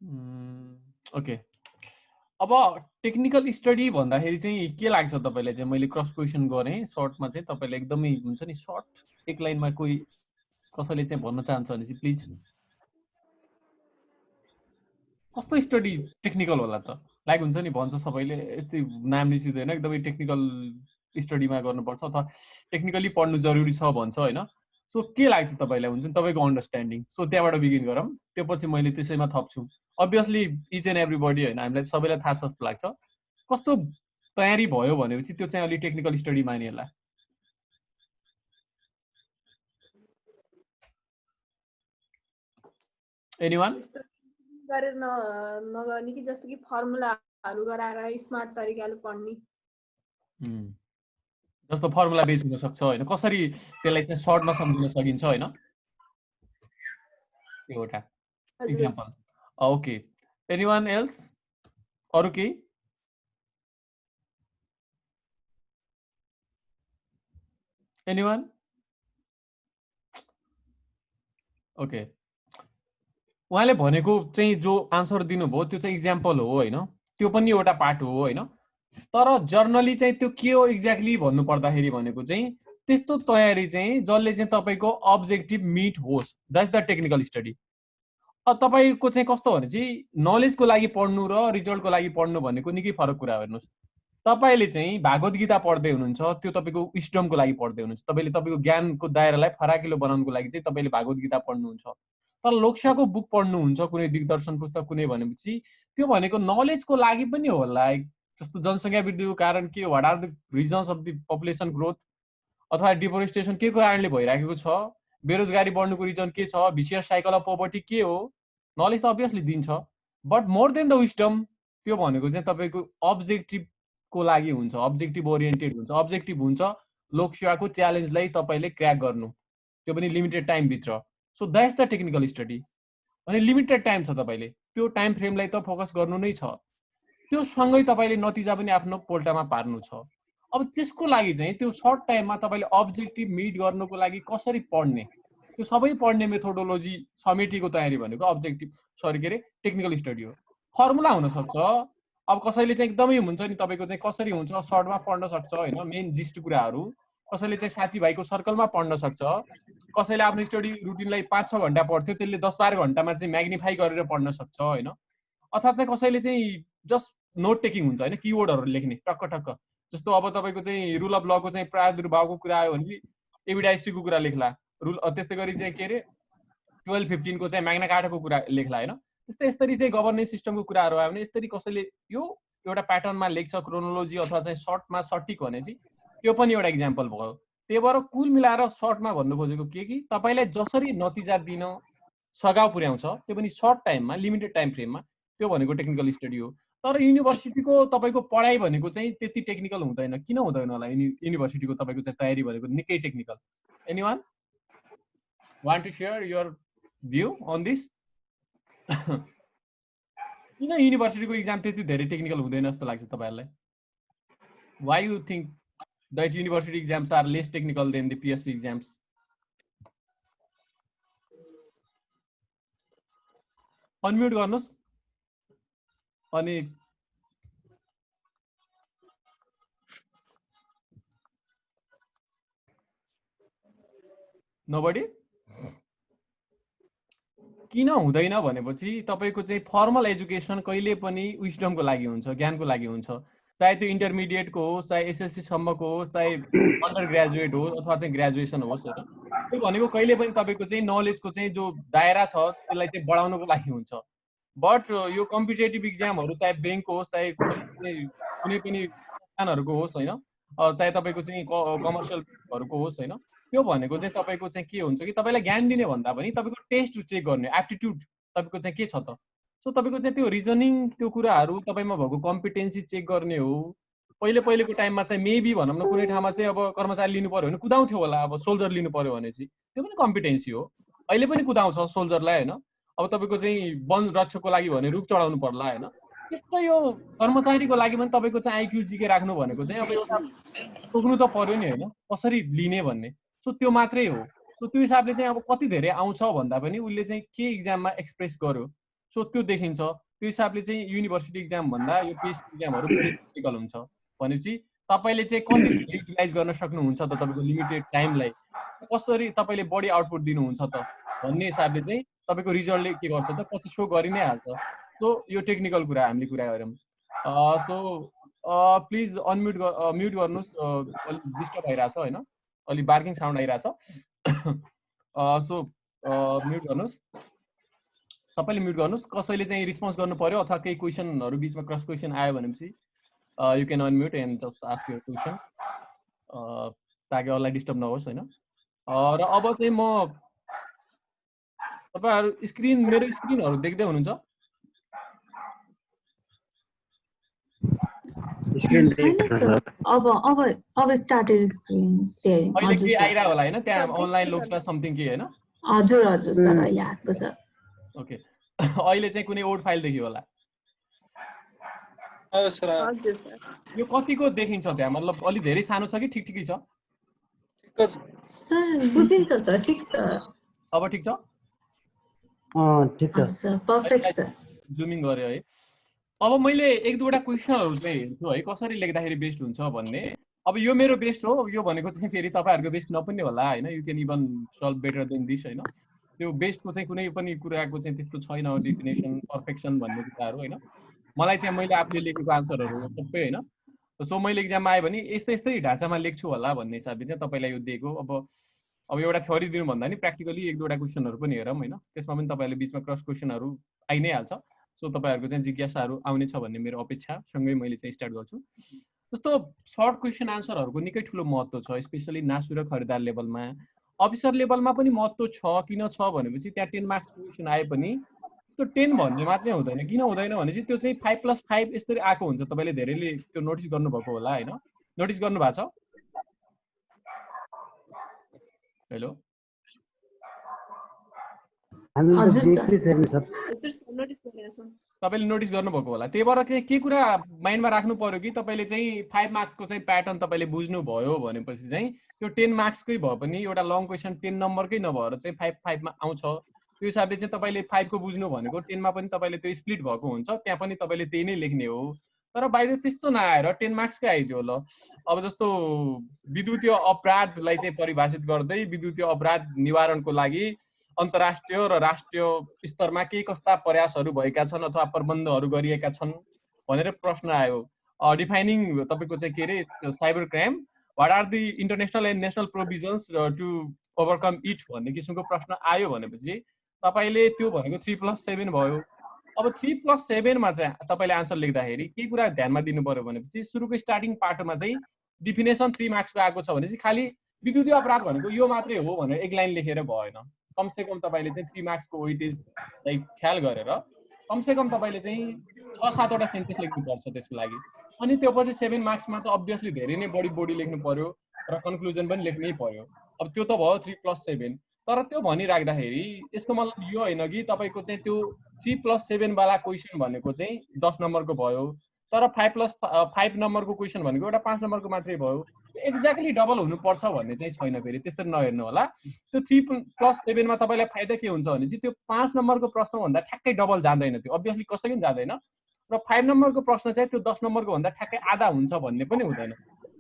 Okay, अब technical study भन्दाखेरि चाहिँ के लाग्छ तपाईलाई चाहिँ? मैले क्रस क्वेसन गरेँ सर्टमा चाहिँ, तपाईले एकदमै हुन्छ नि सर्ट एक लाइनमा कोही कसैले चाहिँ भन्न चाहन्छ भने चाहिँ प्लिज। कस्तो स्टडी टेक्निकल होला त? लाइक हुन्छ नि भन्छ सबैले यस्तै नाम निस्किँदैन एकदमै टेक्निकल स्टडीमा गर्नुपर्छ अथवा टेक्निकली पढ्नु जरुरी छ भन्छ होइन। सो के लाग्छ तपाईँलाई, हुन्छ नि तपाईँको अन्डरस्ट्यान्डिङ? सो त्यहाँबाट बिगिन गरौँ, त्यो पछि मैले त्यसैमा थप्छु। अभियसली इच एन्ड एभ्रीबडी होइन, हामीलाई सबैलाई थाहा छ जस्तो लाग्छ। कस्तो तयारी भयो भनेपछि त्यो चाहिँ अलि टेक्निकल स्टडी मानिएला। एनीवान? गरेर नगर्ने कि जस्तो कि फर्मुलाहरू गराएर स्मार्ट तरिकाले पढ्ने। जस्तो फर्मुला बेस हुन सक्छ होइन, कसरी त्यसलाई चाहिँ सर्टमा सम्झिन सकिन्छ होइन, एउटा इक्जाम्पल। Okay, एनीवान else? अरू केही? एनीवान? ओके, उहाँले भनेको चाहिँ जो आन्सर दिनुभयो त्यो चाहिँ इक्जाम्पल हो होइन, त्यो पनि एउटा पार्ट हो होइन। तर जर्नली चाहिँ त्यो के हो एक्ज्याक्टली भन्नु पर्दाखेरि भनेको चाहिँ त्यस्तो तयारी चाहिँ जसले चाहिँ तपाईँको अब्जेक्टिभ मिट होस्, द्याट्स द टेक्निकल स्टडी। तपाईँको चाहिँ कस्तो भने चाहिँ नलेजको लागि पढ्नु र रिजल्टको लागि पढ्नु भनेको निकै फरक कुरा हो। हेर्नुहोस्, तपाईँले चाहिँ भागवत गीता पढ्दै हुनुहुन्छ, त्यो तपाईँको विस्डमको लागि पढ्दै हुनुहुन्छ, तपाईँले तपाईँको ज्ञानको दायरालाई फराकिलो बनाउनुको लागि चाहिँ तपाईँले भागवत गीता पढ्नुहुन्छ। तर लोक्साको बुक पढ्नुहुन्छ, कुनै दिग्दर्शन पुस्तक कुनै भनेपछि त्यो भनेको नलेजको लागि पनि होला। जस्तो जनसङ्ख्या वृद्धिको कारण के, what are the reasons of the population growth, अथवा डिफोरेस्टेसन के को कारणले भइराखेको छ, बेरोजगारी बढ्नुको रिजन के छ, भिसियस साइकल अफ पोभर्टी के हो, नलेज त अभियसली दिन्छ। But more than the wisdom, त्यो भनेको चाहिँ तपाईँको अब्जेक्टिभको लागि हुन्छ, अब्जेक्टिभ ओरिएन्टेड हुन्छ, अब्जेक्टिभ हुन्छ लोकसेवाको च्यालेन्जलाई तपाईँले क्र्याक गर्नु, त्यो पनि लिमिटेड टाइमभित्र। So that's the technical study. अनि लिमिटेड टाइम छ, तपाईँले त्यो टाइम फ्रेमलाई त फोकस गर्नु नै छ, त्यो सँगै तपाईँले नतिजा पनि आफ्नो पोल्टामा पार्नु छ। अब त्यसको लागि चाहिँ त्यो सर्ट टाइममा तपाईँले अब्जेक्टिभ मिट गर्नुको लागि कसरी पढ्ने, त्यो सबै पढ्ने मेथोडोलोजी समेटिएको तयारी भनेको टेक्निकल स्टडी हो। फर्मुला हुनसक्छ, अब कसैले चाहिँ एकदमै हुन्छ नि तपाईँको चाहिँ कसरी हुन्छ सर्टमा पढ्न सक्छ होइन, मेन जिस्ट कुराहरू, कसैले चाहिँ साथीभाइको सर्कलमा पढ्न सक्छ, कसैले आफ्नो स्टडी रुटिनलाई 5-6 घन्टा पढ्थ्यो त्यसले 10-12 घन्टामा चाहिँ म्याग्निफाई गरेर पढ्न सक्छ होइन। अथवा चाहिँ कसैले चाहिँ जस्ट नोट टेकिङ हुन्छ होइन, किवर्डहरू लेख्ने टक्क टक्क। जस्तो अब तपाईँको चाहिँ रुल अफ लको चाहिँ प्रादुर्भावको कुरा आयो भने एभिडाइसीको कुरा लेख्ला, रुल त्यस्तै गरी चाहिँ के अरे 12-15 को चाहिँ म्याग्ना कार्टाको कुरा लेख्ला होइन। त्यस्तै यसरी चाहिँ गभर्नेन्स सिस्टमको कुराहरू आयो भने यसरी कसैले यो एउटा प्याटर्नमा लेख्छ क्रोनोलोजी अथवा चाहिँ सर्टमा सटिक भने चाहिँ त्यो पनि एउटा इक्जाम्पल भयो। त्यही भएर कुल मिलाएर सर्टमा भन्नु खोजेको के कि तपाईँलाई जसरी नतिजा दिन सघाउ पुर्याउँछ त्यो पनि सर्ट टाइममा लिमिटेड टाइम फ्रेममा, त्यो भनेको टेक्निकल स्टडी हो। तर युनिभर्सिटीको तपाईँको पढाइ भनेको चाहिँ त्यति टेक्निकल हुँदैन। किन हुँदैन होला युनिभर्सिटीको तपाईँको चाहिँ तयारी भनेको निकै technical? Anyone want to share your view on this? किन युनिभर्सिटीको इक्जाम त्यति धेरै टेक्निकल हुँदैन जस्तो लाग्छ तपाईँहरूलाई? Why you think that university exams are less technical than the PSC exams? Unmute गर्नुहोस्। अनि नोबडी? किन हुँदैन भनेपछि तपाईँको चाहिँ फर्मल एजुकेसन कहिले पनि विस्डमको लागि हुन्छ, ज्ञानको लागि हुन्छ। चाहे त्यो इन्टरमिडिएटको होस्, चाहे एसएससीसम्मको होस्, चाहे अन्डर ग्रेजुएट होस् अथवा चाहिँ ग्रेजुएसन होस् होइन, त्यो भनेको कहिले पनि तपाईँको चाहिँ नलेजको चाहिँ जो दायरा छ त्यसलाई चाहिँ बढाउनको लागि हुन्छ। बट यो कम्पिटेटिभ इक्जामहरू चाहे ब्याङ्कको होस्, चाहे कुनै पनि संस्थानहरूको होस् होइन, चाहे तपाईँको चाहिँ कमर्सियलहरूको होस् होइन, त्यो भनेको चाहिँ तपाईँको चाहिँ के हुन्छ कि तपाईँलाई ज्ञान दिने भन्दा पनि तपाईँको टेस्ट चेक गर्ने, एप्टिट्युड तपाईँको चाहिँ के छ त। सो तपाईँको चाहिँ त्यो रिजनिङ त्यो कुराहरू तपाईँमा भएको कम्पिटेन्सी चेक गर्ने हो। पहिलेको टाइममा चाहिँ मेबी भनौँ न कुनै ठाउँमा चाहिँ अब कर्मचारी लिनु पर्यो भने कुदाउँथ्यो होला, अब सोल्जर लिनु पर्यो भने चाहिँ त्यो पनि कम्पिटेन्सी हो। अहिले पनि कुदाउँछ सोल्जरलाई होइन। अब तपाईँको चाहिँ वन रक्षकको लागि भने रुख चढाउनु पर्ला होइन। त्यस्तो यो कर्मचारीको लागि पनि तपाईँको चाहिँ आइक्यू जिके राख्नु भनेको चाहिँ अब एउटा तोक्नु त पर्यो नि होइन, कसरी लिने भन्ने। सो त्यो मात्रै हो। सो त्यो हिसाबले चाहिँ अब कति धेरै आउँछ भन्दा पनि उसले चाहिँ के इक्जाममा एक्सप्रेस गर्यो। सो त्यो देखिन्छ। त्यो हिसाबले चाहिँ युनिभर्सिटी इक्जाम भन्दा यो पिएचडी इक्जामहरू बढी क्रिटिकल हुन्छ। भनेपछि तपाईँले चाहिँ कति युटिलाइज गर्न सक्नुहुन्छ त तपाईँको लिमिटेड टाइमलाई, कसरी तपाईँले बढी आउटपुट दिनुहुन्छ त भन्ने हिसाबले चाहिँ तपाईँको रिजल्टले के गर्छ त पछि सो गरि नै हाल्छ। सो यो टेक्निकल कुरा हामीले कुरा गऱ्यौँ। सो प्लिज अनम्युट म्युट गर्नुहोस्, अलिक डिस्टर्ब आइरहेछ होइन, अलिक बार्किङ साउन्ड आइरहेछ। सो म्युट गर्नुहोस्, सबैले म्युट गर्नुहोस्। कसैले चाहिँ रिस्पोन्स गर्नु पर्यो अथवा केही क्वेसनहरू बिचमा क्रस क्वेसन आयो भनेपछि you can unmute and just ask your question, ताकि अरूलाई डिस्टर्ब नहोस् होइन। र अब चाहिँ म तपाईँहरू मेरो स्क्रिनहरू देख्दै हुनुहुन्छ? अब स्टार्टेड स्क्रिन शेयरिङ। अहिले के आइरा होला हैन, त्यहाँ अनलाइन लोक्समा समथिङ के हैन? हजुर हजुर सर, अहिले आएको छ। ओके, अहिले चाहिँ कुनै ओल्ड फाइल देखियो होला? हजुर सर। यो कतिको देखिन्छ त्यहाँ, मतलब अलि धेरै सानो छ कि ठिक ठिकै छ? ठिक छ सर, बुझिन्छ सर, ठिक छ। अब ठिक छ? ठिक छ सर, पर्फेक्ट सर। जुमिङ गरे है। अब मैले एक दुईवटा क्वेसनहरु चाहिँ हेर्छु है, कसरी लेख्दाखेरि बेस्ट हुन्छ भन्ने। अब यो मेरो बेस्ट हो, यो भनेको चाहिँ फेरि तपाईहरुको बेस्ट नपन्ने होला हैन, you can even solve better than this हैन। त्यो बेस्टको चाहिँ कुनै पनि कुराको चाहिँ त्यस्तो छैन डेफिनेसन, पर्फेक्सन भन्ने कुराहरु हैन। मलाई चाहिँ मैले आफूले लेखेको आन्सरहरु सबै हैन। सो मैले एक्जाममा आए भने यस्तै ढाँचामा लेख्छु होला भन्ने हिसाबले चाहिँ तपाईलाई यो दिएको। अब एउटा थ्योरी दिनु भन्दा नि प्र्याक्टिकली एक दुईवटा क्वेसनहरु पनि हेरौँ हैन, त्यसमा पनि तपाईहरुले बीचमा क्रस क्वेसनहरु आइ नै हाल्छ। सो तपाईहरुको चाहिँ जिज्ञासाहरु आउने छ भन्ने मेरो अपेक्षा सँगै मैले चाहिँ स्टार्ट गर्छु। जस्तो सर्ट क्वेसन आन्सरहरुको निकै ठुलो महत्त्व छ, स्पेशली नासु र खरिदार लेभलमा। अफिसर लेभलमा पनि महत्त्व छ, किन छ भनेपछि त्यहाँ 10 मार्क्स क्वेसन आए पनि त्यो 10 भन्ने मात्रै हुँदैन। किन हुँदैन भने चाहिँ त्यो चाहिँ 5+5 यसरी आएको हुन्छ। तपाईले धेरैले त्यो नोटिस गर्नुभएको होला हैन? नोटिस गर्नु भएको छ? हेलो, तपाईले नोटिस गर्नुभएको होला। त्यही भएर के कुरा माइन्डमा राख्नु पर्यो कि तपाईले चाहिँ 5 मार्क्सको चाहिँ प्याटर्न तपाईले बुझ्नु भयो भनेपछि चाहिँ त्यो 10 मार्क्सकै भए पनि एउटा लङ क्वेसन 10 नम्बरकै नभएर चाहिँ 5 मा आउँछ। त्यो हिसाबले चाहिँ तपाईले 5 को बुझ्नु भनेको 10 मा पनि तपाईले त्यो स्प्लिट भएको हुन्छ, त्यहाँ पनि तपाईले त्यही नै लेख्ने हो। तर बाहिर त्यस्तो नआएर 10 मार्क्सकै आइदियो ल। अब जस्तो विद्युतीय अपराधलाई चाहिँ परिभाषित गर्दै विद्युतीय अपराध निवारणको लागि अन्तर्राष्ट्रिय र राष्ट्रिय स्तरमा के कस्ता प्रयासहरू भएका छन् अथवा प्रबन्धहरू गरिएका छन् भनेर प्रश्न आयो। डिफाइनिङ तपाईको चाहिँ के रे cyber crime, what are the international and national provisions to overcome it भन्ने किसिमको प्रश्न आयो भनेपछि तपाईले त्यो भनेको 3+7 भयो। अब 3+7 मा चाहिँ तपाईले आन्सर लेख्दाखेरि के कुरा ध्यानमा दिनु पर्यो भनेपछि सुरुको स्टार्टिङ पार्टमा चाहिँ डिफिनेसन 3 मार्क्सको आएको छ भनेपछि खाली विद्युतीय अपराध भनेको यो मात्रै हो भनेर एक लाइन लेखेर भएन। कमसे कम तपाईले चाहिँ 3 मार्क्सको वेटेजलाई ख्याल गरेर कमसे कम तपाईले चाहिँ 6-7 वटा सेन्टेन्स लेख्नु पर्छ त्यसको लागि। अनि त्यो पछि 7 मार्क्समा त अब्भियसली धेरै नै बढी लेख्नु पर्यो र कन्क्लुजन पनि लेख्नै पर्यो। अब त्यो त भयो 3+7। तर त्यो भनिराख्दाखेरि यसको मतलब यो होइन कि तपाईको चाहिँ त्यो 3+7 वाला क्वेसन भनेको चाहिँ 10 नम्बरको भयो, तर 5+5 नम्बरको क्वेसन भनेको एउटा 5 नम्बरको मात्रै भयो। एक्ज्याक्टली डबल हुनुपर्छ भन्ने चाहिँ छैन। फेरि त्यसरी नहेर्नु होला। त्यो 3+7 मा तपाईलाई फाइदा के हुन्छ भने चाहिँ त्यो 5 नम्बरको प्रश्न भन्दा ठ्याक्कै डबल जाँदैन, त्यो अब्भियसली कसैले पनि जाँदैन। र 5 नम्बरको प्रश्न चाहिँ त्यो 10 नम्बरको भन्दा ठ्याक्कै आधा हुन्छ भन्ने पनि हुँदैन।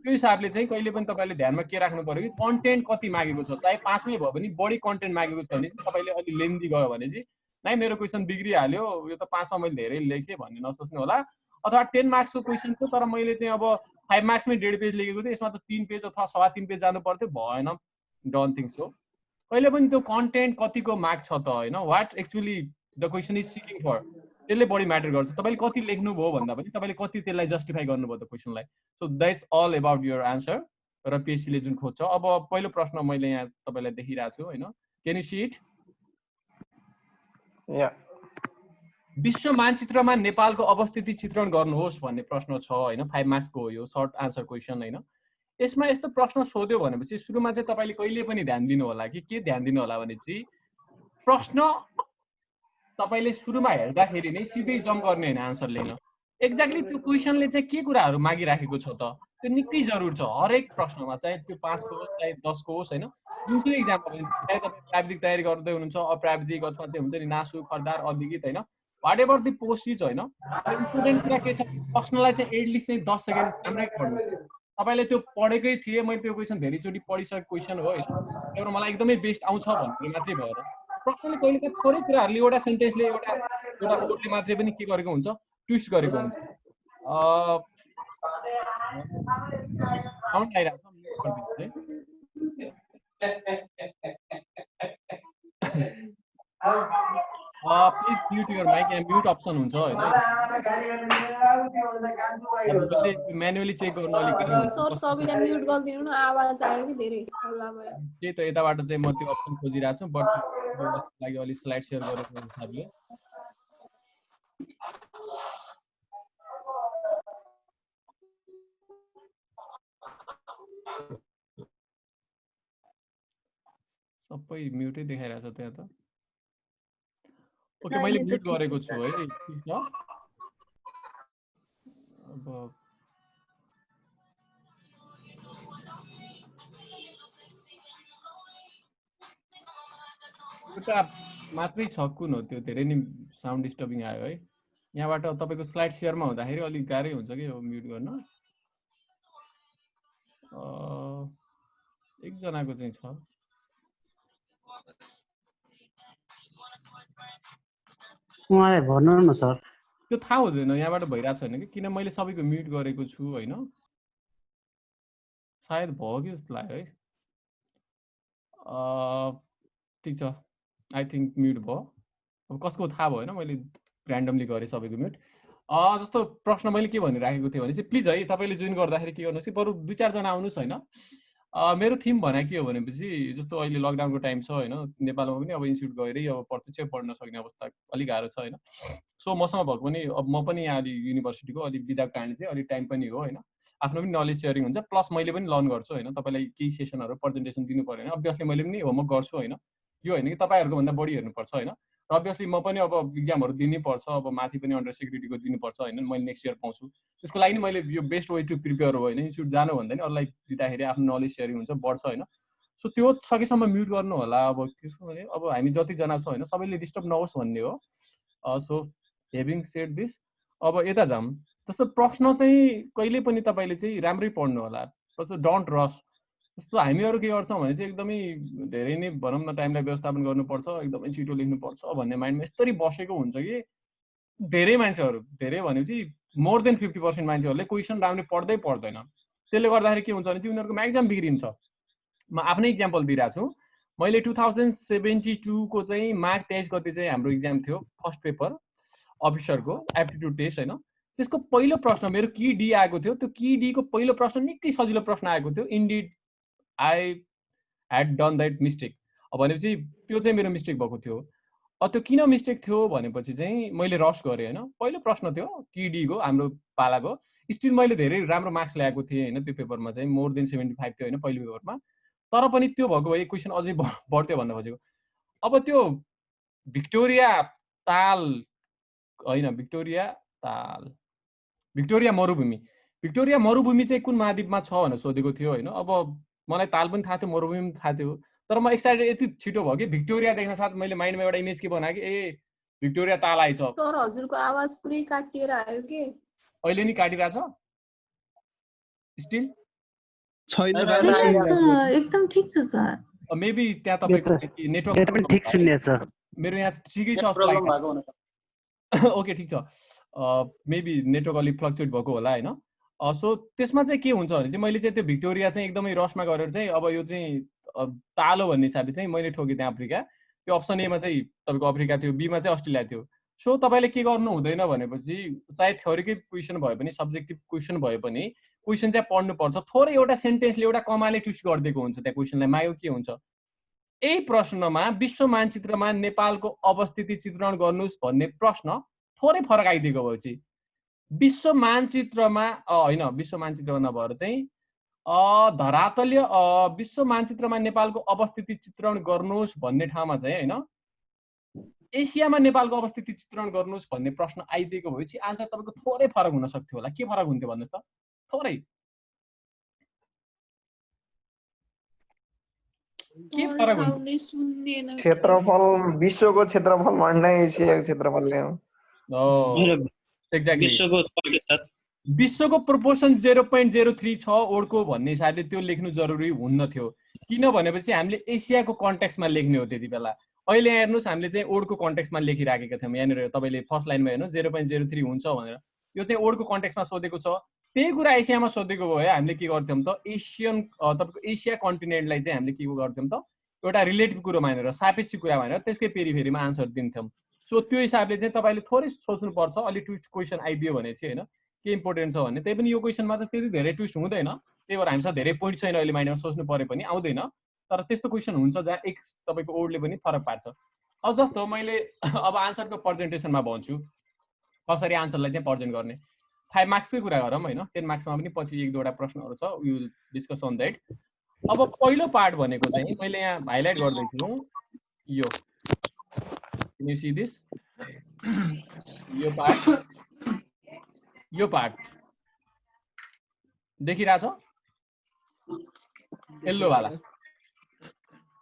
त्यो हिसाबले चाहिँ कहिले पनि तपाईले ध्यानमा के राख्नु पर्यो कि कन्टेन्ट कति मागेको छ, चाहे 5 मै भयो भने बढी कन्टेन्ट मागेको छ भने चाहिँ तपाईले अलि लेन्दी गयो भने चाहिँ नाइ मेरो क्वेसन बिग्रिहाल्यो, यो त 5 मा मैले धेरै लेखेँ भन्ने नसोच्नु होला। अथवा 10 मार्क्सको क्वेसन थियो तर मैले चाहिँ अब 5 मार्क्समै 1.5 पेज लेखेको थिएँ, यसमा त 3 पेज अथवा 3.25 पेज जानु पर्थ्यो, भएन। Don't think so. कहिले पनि त्यो कन्टेन्ट कतिको मार्क्स छ त हैन, what actually the question is seeking for, त्यसले बढी म्याटर गर्छ। तपाईले कति लेख्नु भयो भन्दा पनि तपाईले कति त्यसलाई जस्टिफाई गर्नुभयो त क्वेसनलाई। So that's all about your answer र पीएससी ले जुन खोज्छ। अब पहिलो प्रश्न मैले यहाँ तपाईलाई देखिरहेको छु हैन, क्यान यु सी इट? या। विश्व मानचित्रमा नेपालको अवस्थिति चित्रण गर्नुहोस् भन्ने प्रश्न छ हैन, 5 मार्क्सको हो यो, सर्ट आन्सर क्वेसन हैन। यसमा यस्तो प्रश्न सोध्यो भनेपछि सुरुमा चाहिँ तपाईले कहिले पनि ध्यान दिनु होला कि के ध्यान दिनु होला भनेपछि प्रश्न तपाईले सुरुमा हेर्दाखेरि नै सिधै जम्प गर्ने हैन आन्सर लेख्न। एक्ज्याक्टली त्यो क्वेसनले चाहिँ के कुराहरु मागिराखेको छ त त्यो निकै जरुर छ हरेक प्रश्नमा, चाहे त्यो 5 को होस् चाहे 10 को होस् हैन। जुनसुकै एक्जाममा पनि चाहे तपाई प्राविधिक तयारी गर्दै हुनुहुन्छ, अप्राविधिक अथवा चाहिँ हुन्छ नि नासु खरिदार अधिकृत हैन, whatever the post is होइन स्टुडेन्टलाई के छ प्रश्नलाई चाहिँ एटलिस्ट चाहिँ 10 सेकेन्ड राम्रै पढ्नु तपाईँले त्यो पढेकै थिएँ मैले त्यो क्वेसन धेरैचोटि पढिसकेको क्वेसन हो होइन त्यही भएर मलाई एकदमै बेस्ट आउँछ भनेर मात्रै भएर प्रश्नले कहिले काहीँ थोरै कुराहरूले एउटा सेन्टेन्सले एउटा कोडले मात्रै पनि के गरेको हुन्छ ट्विस्ट गरेको हुन्छ साउन्ड आइरहेको छ प्लिज म्युट योर माइक यहाँ म्युट अप्सन हुन्छ होइन म्यानुअली चेक गर्नु अलिक सर सबैलाई म्युट गरिदिनु न आवाज आयो कि धेरै हल्ला भयो त्यही त यताबाट चाहिँ म त्यो अप्सन खोजिरहेको छु बट लागि अलि स्लाइड सेयर गरेको हिसाबले सबै म्युटै देखाइरहेको छ त्यहाँ त ओके मैले म्युट गरेको छु है ठीक छ अब एउटा मात्रै छ कुन हो त्यो धेरै नै साउन्ड डिस्टर्बिङ आयो है यहाँबाट तपाईको स्लाइड शेयरमा हुँदाखेरि अलिक गाह्रै हुन्छ कि म्युट गर्न एकजनाको चाहिँ छ उहाँले भन्नु न सर त्यो थाहा हुँदैन यहाँबाट भइरहेको छैन कि किन मैले सबैको म्युट गरेको छु होइन सायद भयो कि जस्तो लाग्यो है ठिक छ आई थिङ्क म्युट भयो अब कसको थाहा भएन मैले ऱ्यान्डमली गरेँ सबैको म्युट जस्तो प्रश्न मैले के भनिराखेको थिएँ भने चाहिँ प्लिज है तपाईँले जोइन गर्दाखेरि के गर्नुहोस् कि बरु 2-4 जना आउनुहोस् होइन मेरो थिम भने के हो भनेपछि जस्तो अहिले लकडाउनको टाइम छ होइन नेपालमा पनि अब इन्स्टिट्युट गएरै अब प्रत्यक्ष पढ्न सक्ने अवस्था अलिक गाह्रो छ होइन सो मसँग भएको पनि अब म पनि यहाँ अलि युनिभर्सिटीको अलिक विधाको कारणले चाहिँ अलिक टाइम पनि हो होइन आफ्नो पनि नलेज सेयरिङ हुन्छ प्लस मैले पनि लर्न गर्छु होइन तपाईँलाई केही सेसनहरू प्रेजेन्टेसन दिनु पर्यो होइन अभियसली मैले पनि होमवर्क गर्छु होइन यो होइन कि तपाईँहरूको भन्दा बढी हेर्नुपर्छ होइन र अभियसली म पनि अब इक्जामहरू दिनैपर्छ अब माथि पनि अन्डर सेक्युरिटीको दिनुपर्छ होइन मैले नेक्स्ट इयर पाउँछु त्यसको लागि मैले यो बेस्ट वे टु प्रिपेयर हो होइन इन्स्टिट्युट जानुभन्दा नि अरूलाई दिँदाखेरि आफ्नो नलेज सेयरिङ हुन्छ बढ्छ होइन सो त्यो सकेसम्म म्युट गर्नु होला अब त्यसो भने अब हामी जतिजना छौँ होइन सबैले डिस्टर्ब नहोस् भन्ने हो सो हेभिङ सेड दिस अब यता जाऊँ जस्तो प्रश्न चाहिँ कहिले पनि तपाईँले चाहिँ राम्रै पढ्नु होला जस्तो डोन्ट रस जस्तो हामीहरू के गर्छौँ भने चाहिँ एकदमै धेरै नै भनौँ न टाइमलाई व्यवस्थापन गर्नुपर्छ एकदमै छिटो लेख्नुपर्छ भन्ने माइन्डमा यस्तरी बसेको हुन्छ कि धेरै मान्छेहरू धेरै भनेपछि मोर देन 50% मान्छेहरूले क्वेसन राम्ररी पढ्दै पढ्दैन त्यसले गर्दाखेरि के हुन्छ भने चाहिँ उनीहरूको एक्जाम बिग्रिन्छ म आफ्नै इक्जाम्पल दिइरहेको छु मैले 2072 को चाहिँ माघ 23 गते चाहिँ हाम्रो इक्जाम थियो फर्स्ट पेपर अफिसरको एप्टिट्युड टेस्ट होइन त्यसको पहिलो प्रश्न मेरो की डी आएको थियो त्यो की डी को पहिलो प्रश्न निकै सजिलो प्रश्न आएको थियो indeed I had done that mistake भनेपछि त्यो चाहिँ मेरो मिस्टेक भएको थियो त्यो किन मिस्टेक थियो भनेपछि चाहिँ मैले रस गरेँ होइन पहिलो प्रश्न थियो की डी को हाम्रो पालाको स्टिल मैले धेरै राम्रो मार्क्स ल्याएको थिएँ होइन त्यो पेपरमा चाहिँ मोर देन 75 थियो होइन पहिलो पेपरमा तर पनि त्यो भएको भए क्वेसन अझै बढ्थ्यो भन्न खोजेको अब त्यो भिक्टोरिया ताल होइन भिक्टोरिया मरुभूमि चाहिँ कुन महाद्वीपमा छ भनेर सोधेको थियो होइन अब मलाई ताल पनि थाहा थियो मरुभूमि पनि थाहा थियो तर म एक्साइटेड यति छिटो भयो कि भिक्टोरिया देख्न साथ मैले माइन्डमा एउटा इमेज के बनाएँ कि ए भिक्टोरिया ताल आइछ सर हजुरको आवाज पुरै काटिएर आयो के अहिले नि काटिरहेछ स्टिल छैन एकदम ठीक छ सर मेबी त्यहाँ तपाईको नेटवर्क पनि ठीक सुन्नेछ मेरो यहाँ ठिकै छ प्रब्लम भएको हुन्छ ओके ठीक छ मेबी नेटवर्क अलिक फ्लक्चुएट भएको होला होइन सो त्यसमा चाहिँ के हुन्छ भने चाहिँ मैले चाहिँ त्यो भिक्टोरिया चाहिँ एकदमै रसमा गरेर चाहिँ अब यो चाहिँ तालो भन्ने हिसाबले चाहिँ मैले ठोकेँ त्यहाँ अफ्रिका त्यो अप्सन एमा चाहिँ तपाईँको अफ्रिका थियो बीमा चाहिँ अस्ट्रेलिया थियो सो तपाईँले के गर्नु हुँदैन भनेपछि चाहे थ्योरीकै क्वेसन भए पनि सब्जेक्टिभ क्वेसन भए पनि क्वेसन चाहिँ पढ्नुपर्छ थोरै एउटा सेन्टेन्सले एउटा कमाले ट्विस्ट गरिदिएको हुन्छ त्यहाँ क्वेसनलाई माग्यो के हुन्छ यही प्रश्नमा विश्व मानचित्रमा नेपालको अवस्थिति चित्रण गर्नुहोस् भन्ने प्रश्न थोरै फरक आइदिएको भएपछि विश्व मानचित्रमा होइन विश्व मानचित्रमा नभएर चाहिँ धरातलीय विश्व मानचित्रमा नेपालको अवस्थिति चित्रण गर्नुहोस् भन्ने ठाउँमा चाहिँ होइन एसियामा नेपालको अवस्थिति चित्रण गर्नुहोस् भन्ने प्रश्न आइदिएको भएपछि आन्सर तपाईँको थोरै फरक हुन सक्थ्यो होला के फरक हुन्थ्यो भन्नुहोस् त थोरै के फरक हुन्थ्यो क्षेत्रफल विश्वको क्षेत्रफल भन्दा एसियाको क्षेत्रफलले हो एक्ज्याक्टली विश्वको उत्पादको साथ विश्वको प्रोपोर्सन 0.03 छ ओडको भन्ने हिसाबले त्यो लेख्नु जरुरी हुन्न थियो। किन भनेपछि हामीले एसियाको कन्टेक्स्टमा लेख्ने हो त्यति बेला। अहिले हेर्नुहोस् हामीले चाहिँ ओडको कन्टेक्स्टमा लेखिराखेका थियौँ। यहाँनिर तपाईँले फर्स्ट लाइनमा हेर्नुहोस् 0.03 हुन्छ भनेर, यो चाहिँ ओडको कन्टेक्स्टमा सोधेको छ। त्यही कुरा एसियामा सोधेको भए हामीले के गर्थ्यौँ त, तपाईँको एसिया कन्टिनेन्टलाई चाहिँ हामीले के गर्थ्यौँ त, एउटा रिलेटिभ कुरो मानेर सापेक्ष कुरा मानेर त्यसकै पेरिफेरीमा आन्सर दिन्थ्यौँ। सो त्यो हिसाबले चाहिँ तपाईँले थोरै सोच्नुपर्छ। अलि ट्विस्ट क्वेसन आइदियो भने चाहिँ होइन के इम्पोर्टेन्ट छ भन्ने। त्यही पनि यो क्वेसनमा त त्यति धेरै ट्विस्ट हुँदैन, त्यही भएर हामीसँग धेरै पोइन्ट छैन अहिले माइन्डमा सोच्नु परे पनि आउँदैन। तर त्यस्तो क्वेसन हुन्छ जहाँ एक तपाईँको ओडले पनि फरक पार्छ। अब जस्तो मैले अब आन्सरको प्रेजेन्टेसनमा भन्छु कसरी आन्सरलाई चाहिँ प्रेजेन्ट गर्ने। 5 मार्क्सकै कुरा गरौँ होइन, 10 मार्क्समा पनि पछि एक दुईवटा प्रश्नहरू छ, we will discuss on that. अब पहिलो पार्ट भनेको चाहिँ मैले यहाँ हाइलाइट गर्दैछु, यो यु सी दिस, यो पार्ट देखिरहेछ येल्लो वाला।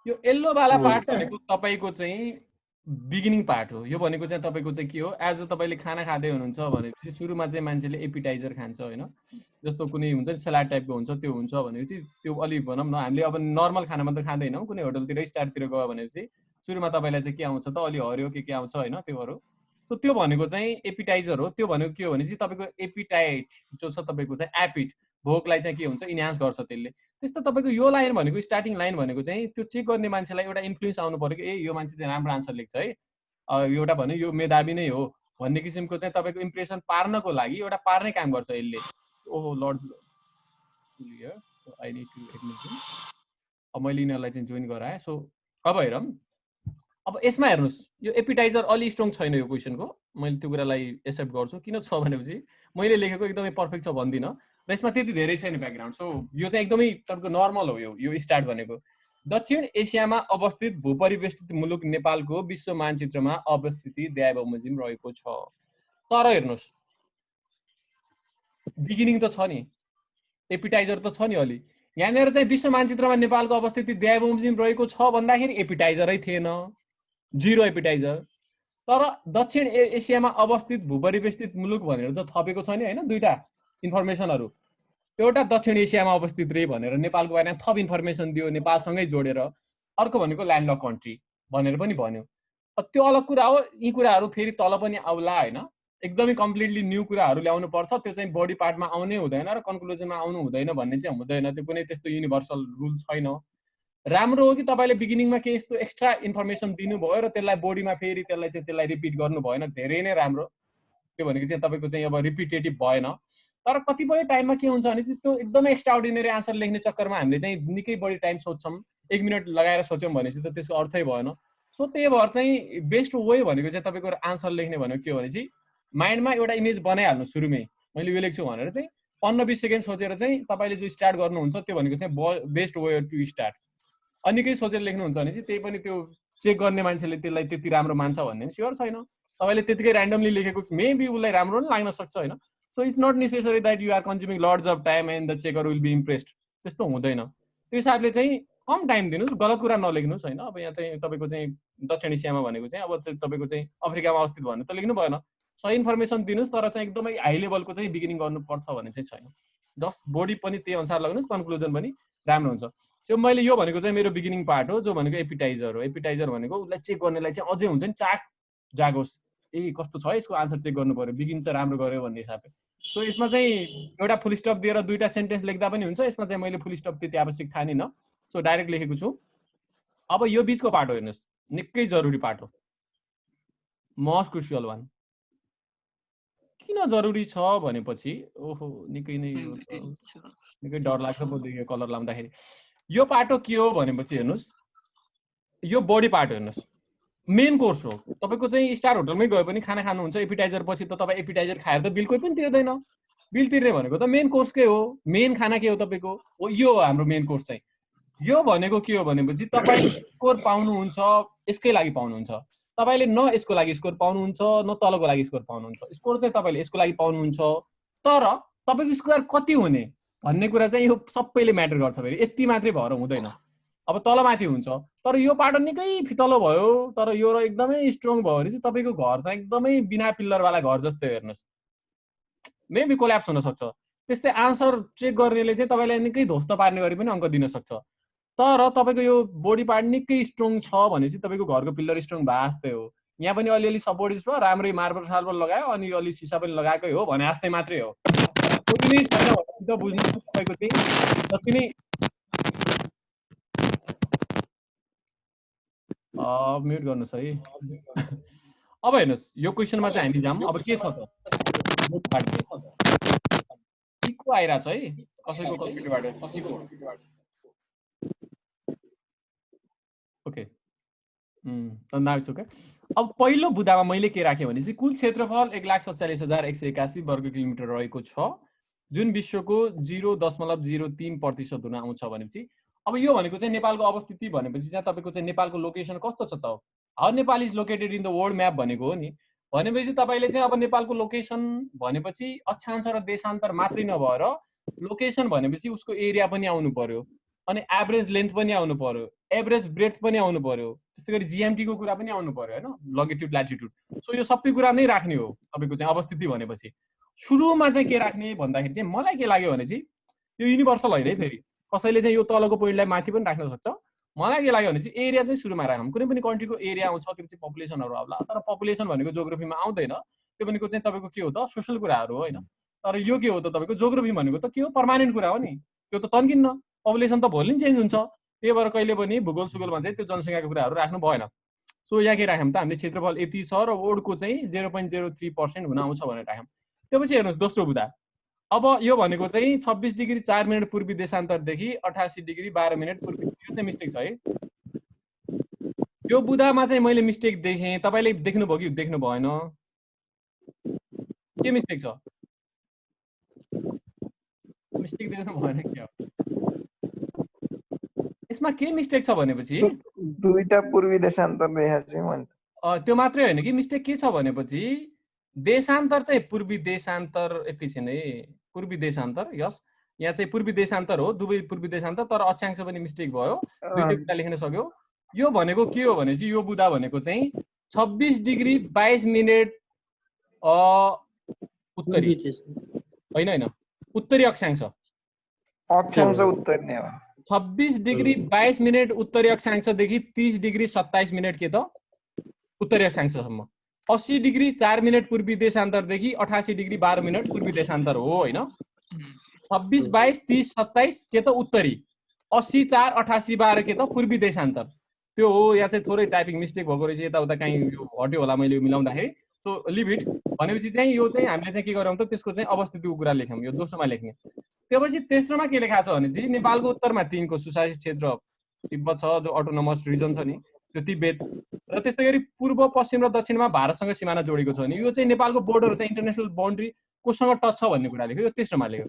यो येल्लो वाला पार्ट भनेको तपाईँको चाहिँ बिगिनिङ पार्ट हो। यो भनेको चाहिँ तपाईँको चाहिँ के हो, एज अ तपाईँले खाना खाँदै हुनुहुन्छ भनेपछि सुरुमा चाहिँ मान्छेले एपिटाइजर खान्छ होइन, जस्तो कुनै हुन्छ नि सलाड टाइपको हुन्छ त्यो हुन्छ भनेपछि त्यो अलि भनौँ न हामीले अब नर्मल खाना मात्रै खाँदैनौँ, कुनै होटलतिर स्टारतिर गयो भनेपछि सुरुमा तपाईँलाई चाहिँ के आउँछ त, अलि हरियो के आउँछ होइन त्योहरू। सो त्यो भनेको चाहिँ एपिटाइजर हो। त्यो भनेको के हो भने चाहिँ तपाईँको एपिटाइट जो छ तपाईँको चाहिँ एपिट भोकलाई चाहिँ के हुन्छ इन्हान्स गर्छ त्यसले। त्यस्तो तपाईँको यो लाइन भनेको स्टार्टिङ लाइन भनेको चाहिँ त्यो चेक गर्ने मान्छेलाई एउटा इन्फ्लुएन्स आउनु पर्यो कि ए यो मान्छे चाहिँ राम्रो आन्सर लेख्छ है, एउटा भन्यो यो मेधावी नै हो भन्ने किसिमको चाहिँ तपाईँको इम्प्रेसन पार्नको लागि एउटा पार्ने काम गर्छ यसले। ओहो लर्ड्स आई निड टु एडमिट। अब मैले यिनीहरूलाई चाहिँ जोइन गराएँ। सो अब हेरौँ, अब यसमा हेर्नुहोस् यो एपिटाइजर अलि स्ट्रङ छैन यो क्वेसनको, मैले त्यो कुरालाई एक्सेप्ट गर्छु। किन छ भनेपछि मैले लेखेको एकदमै पर्फेक्ट छ भन्दिनँ र यसमा त्यति धेरै छैन ब्याकग्राउन्ड। सो यो चाहिँ एकदमै तपाईँको नर्मल हो। यो स्टार्ट भनेको दक्षिण एसियामा अवस्थित भूपरिवेष्टित मुलुक नेपालको विश्व मानचित्रमा अवस्थिति द्वय बमोजिम रहेको छ। तर हेर्नुहोस् बिगिनिङ त छ नि, एपिटाइजर त छ नि अलि। यहाँनिर चाहिँ विश्व मानचित्रमा नेपालको अवस्थिति द्वय बमोजिम रहेको छ भन्दाखेरि एपिटाइजरै थिएन, जिरो एपिटाइजर। तर दक्षिण एसियामा अवस्थित भूपरिवेष्टित मुलुक भनेर चाहिँ थपेको छ नि होइन, दुईटा इन्फर्मेसनहरू, एउटा दक्षिण एसियामा अवस्थित रे भनेर नेपालको बारेमा थप इन्फर्मेसन दियो नेपालसँगै जोडेर, अर्को भनेको ल्यान्डलक कन्ट्री भनेर पनि भन्यो। त्यो अलग कुरा हो, यी कुराहरू फेरि तल पनि आउला होइन, एकदमै कम्प्लिटली न्यू कुराहरू ल्याउनु पर्छ। त्यो चाहिँ बडी पार्टमा आउनै हुँदैन र कन्क्लुजनमा आउनु हुँदैन भन्ने चाहिँ हुँदैन, त्यो कुनै त्यस्तो युनिभर्सल रुल छैन। राम्रो हो कि तपाईँले बिगिनिङमा के यस्तो एक्स्ट्रा इन्फर्मेसन दिनुभयो र त्यसलाई बोडीमा फेरि त्यसलाई रिपिट गर्नु भएन, धेरै नै राम्रो। त्यो भनेको चाहिँ तपाईँको चाहिँ अब रिपिटेटिभ भएन। तर कतिपय टाइममा के हुन्छ भने त्यो एकदमै एक्स्ट्रा अर्डिनरी आन्सर लेख्ने चक्करमा हामीले चाहिँ निकै बढी टाइम सोध्छौँ, 1 मिनट लगाएर सोच्यौँ भनेपछि त त्यसको अर्थै भएन। सो त्यही भएर चाहिँ बेस्ट वे भनेको चाहिँ तपाईँको आन्सर लेख्ने भनेको के हो भने चाहिँ माइन्डमा एउटा इमेज बनाइहाल्नु सुरुमै, मैले यो लेख्छु भनेर चाहिँ 15-20 सेकेन्ड सोचेर चाहिँ तपाईँले जो स्टार्ट गर्नुहुन्छ त्यो भनेको चाहिँ बेस्ट वे टु स्टार्ट। अनिकै सोचेर लेख्नुहुन्छ भने चाहिँ त्यही पनि त्यो चेक गर्ने मान्छेले त्यसलाई त्यति राम्रो मान्छ भन्ने स्योर छैन। तपाईँले त्यतिकै ऱ्यान्डमली लेखेको मेबी उसलाई राम्रो पनि लाग्न सक्छ होइन। So it's not necessary that you are consuming loads of time and the checker will be impressed, त्यस्तो हुँदैन। त्यो हिसाबले चाहिँ कम टाइम दिनुहोस्, गलत कुरा नलेख्नुहोस् होइन। अब यहाँ चाहिँ तपाईँको चाहिँ दक्षिण एसियामा भनेको चाहिँ अब तपाईँको चाहिँ अफ्रिकामा अवस्थित भन्ने त लेख्नु भएन, सही इन्फर्मेसन दिनुहोस्, तर चाहिँ एकदमै हाई लेभलको चाहिँ बिगिनिङ गर्नुपर्छ भन्ने चाहिँ छैन। जस्ट बोडी पनि त्यही अनुसार लगाउनुहोस्, कन्क्लुजन पनि राम्रो हुन्छ। त्यो मैले यो भनेको चाहिँ मेरो बिगिनिङ पार्ट हो, जो भनेको एपिटाइजर हो। एपिटाइजर भनेको उसलाई चेक गर्नेलाई चाहिँ अझै हुन्छ नि चाक जागोस्, ए कस्तो छ यसको आन्सर चेक गर्नु पर्यो, बिगिन चाहिँ राम्रो गर्यो भन्ने हिसाबले। सो यसमा चाहिँ एउटा फुल स्टप दिएर दुईटा सेन्टेन्स लेख्दा पनि हुन्छ, यसमा चाहिँ मैले फुल स्टप त्यति आवश्यक ठानिनँ, सो डाइरेक्ट लेखेको छु। अब यो बिचको पार्ट हो हेर्नुहोस्, निकै जरुरी पार्ट हो, मोस्ट क्रुसियल वान। किन जरुरी छ भनेपछि ओहो निकै नै निकै डर लाग्छ पो देख्यो कलर लाउँदाखेरि। यो पार्ट हो के हो भनेपछि हेर्नुहोस्, यो बडी पार्ट हेर्नुहोस्, मेन कोर्स हो। तपाईँको चाहिँ स्टार होटलमै गयो पनि खाना खानुहुन्छ, एपिटाइजर पछि त तपाईँ एपिटाइजर खाएर त बिल कोही पनि तिर्दैन। बिल तिर्ने भनेको त मेन कोर्सकै हो, मेन खाना के हो तपाईँको, यो हो हाम्रो मेन कोर्स चाहिँ। यो भनेको के हो भनेपछि तपाईँ स्कोर पाउनुहुन्छ यसकै लागि पाउनुहुन्छ, तपाईँले न यसको लागि स्कोर पाउनुहुन्छ न तलको लागि स्कोर पाउनुहुन्छ। स्कोर चाहिँ तपाईँले यसको लागि पाउनुहुन्छ, तर तपाईँको स्कोर कति हुने भन्ने कुरा चाहिँ यो सबैले म्याटर गर्छ। फेरि यति मात्रै भएर हुँदैन। अब तलमाथि हुन्छ। तर यो पाटो निकै फितलो भयो, तर यो एकदमै स्ट्रङ भयो भने चाहिँ तपाईँको घर चाहिँ एकदमै बिना पिल्लरवाला घर जस्तै हेर्नुहोस्, मेबी कोल्याप्स हुन सक्छ। त्यस्तै आन्सर चेक गर्नेले चाहिँ तपाईँलाई निकै ध्वस्त पार्ने गरी पनि अङ्क दिन सक्छ। तर तपाईँको यो बडी पार्ट निकै स्ट्रङ छ भने चाहिँ तपाईँको घरको पिल्लर स्ट्रङ भए जस्तै हो। यहाँ पनि अलिअलि सपोर्टिस भयो, राम्रै मार्बल सार्बल लगायो, अनि अलि सिसा पनि लगाएकै हो भने जस्तै मात्रै हो। कोही नै छैन भने त बुझ्नुहोस् तपाईँको चाहिँ जति नै म्युट गर्नुहोस् है। अब हेर्नुहोस् यो क्वेसनमा चाहिँ हामी जाऊँ। अब के छ त को आइरहेछ है कसैको कम्प्युटरबाट। ओके आइसक्यो क्या। अब पहिलो बुदामा मैले के राखेँ भने चाहिँ कुल क्षेत्रफल 1,47,181 वर्ग किलोमिटर रहेको छ, जुन विश्वको 0.03% हुन आउँछ भनेपछि अब यो भनेको चाहिँ नेपालको अवस्थिति भनेपछि चाहिँ तपाईँको चाहिँ नेपालको लोकेसन कस्तो छ त? How Nepal is located in the world map भनेको हो नि। भनेपछि तपाईँले चाहिँ अब नेपालको लोकेसन भनेपछि अक्षांश र देशान्तर मात्रै नभएर लोकेसन भनेपछि उसको एरिया पनि आउनु पर्यो, अनि एभरेज लेन्थ पनि आउनु पर्यो, एभरेज ब्रेथ पनि आउनु पर्यो, त्यस्तै गरी जीएमटी को कुरा पनि आउनु पर्यो हैन, लंगिट्युड ल्याटिट्युड। सो यो सबै कुरा नै राख्ने हो तपाईको चाहिँ अवस्थिति भनेपछि। सुरुमा चाहिँ के राख्ने भन्दाखेरि चाहिँ मलाई के लाग्यो भने चाहिँ यो युनिभर्सल हैन है, फेरि कसैले चाहिँ यो तलको पोइन्टलाई माथि पनि राख्न सक्छ। मलाई के लाग्यो भने चाहिँ एरिया चाहिँ सुरुमा राखौँ। कुनै पनि कन्ट्रीको एरिया आउँछ त्यो चाहिँ पपुलेसनहरु आउला, तर पपुलेसन भनेको जियोग्राफीमा आउँदैन। त्यो भनेको चाहिँ तपाईको के हो त सोशल कुराहरु हो हैन। तर यो के हो त तपाईको जियोग्राफी भनेको त के हो पर्मानेन्ट कुरा हो नि, त्यो त तन्किन्न। पपुलेसन त भोलि चेन्ज हुन्छ, त्यही भएर कहिले पनि भूगोल सुगोलमा चाहिँ त्यो जनसंख्याको कुराहरु राख्नु भएन। सो यहाँ के राख्यौं त हामीले क्षेत्रफल यति छ र वोडको चाहिँ 0.03% हुन आउँछ भनेर राख्यौं। त्यसपछि हेर्नुस् दोस्रो बुदा। अब यो भनेको चाहिँ 26 डिग्री 4 मिनेट पूर्वी देशान्तरदेखि 88 डिग्री 12 मिनेट पूर्वी, यो चाहिँ मिस्टेक छ है। यो बुदामा चाहिँ मैले मिस्टेक देखेँ, तपाईले देख्नुभयो कि देख्नु भएन? के मिस्टेक छ? मिस्टेक देख्नु भएन के हो? यसमा के मिस्टेक छ भनेपछि दुईटा पूर्वी देशान्तर देखाएको छु मैले। त्यो मात्रै हैन कि मिस्टेक के छ भनेपछि देशान्तर चाहिँ पूर्वी देशान्तर, एकैछिन है, पूर्वी देशान्तर, यस यहाँ चाहिँ पूर्वी देशान्तर हो, दुवै पूर्वी देशान्तर, तर अक्षांश पनि मिस्टेक भयो, दुईटै कुरा लेख्न सक्यो। यो भनेको के हो भने चाहिँ यो बुदा भनेको चाहिँ 26 डिग्री 22 मिनेट उत्तरी हैन हैन उत्तरी अक्षांश, अक्षांश उत्तरी नै हो। 26 डिग्री 22 मिनेट उत्तरी अक्षांशदेखि 30 डिग्री 27 मिनेट के त उत्तरी अक्षांशसम्म, 80 डिग्री 4 मिनेट पूर्वी देशान्तरदेखि 88 डिग्री 12 मिनेट पूर्वी देशान्तर हो हैन। 26 22 30 27 के त उत्तरी, 80 4 88 12 के त पूर्वी देशान्तर। त्यो हो। यहाँ चाहिँ थोरै टाइपिङ मिस्टेक भएको रहेछ, यताउता कहीँ यो हट्यो होला मैले मिलाउँदाखेरि। So leave it. भनेपछि चाहिँ यो चाहिँ हामीले चाहिँ के गरौँ त त्यसको चाहिँ अवस्थितिको कुरा लेख्यौँ, यो दोस्रोमा लेख्ने। त्यसपछि तेस्रोमा के लेखाएको छ भने चाहिँ नेपालको उत्तरमा 3 को सुशासित क्षेत्र तिब्बत छ, जो अटोनोमस रिजन छ नि त्यो तिब्बत, र त्यस्तै गरी पूर्व पश्चिम र दक्षिणमा भारतसँग सिमाना जोडेको छ नि, यो चाहिँ नेपालको बोर्डर चाहिँ इन्टरनेसनल बाउन्ड्री कोसँग टच छ भन्ने कुरा लेख्यो, यो तेस्रोमा लेख्यो।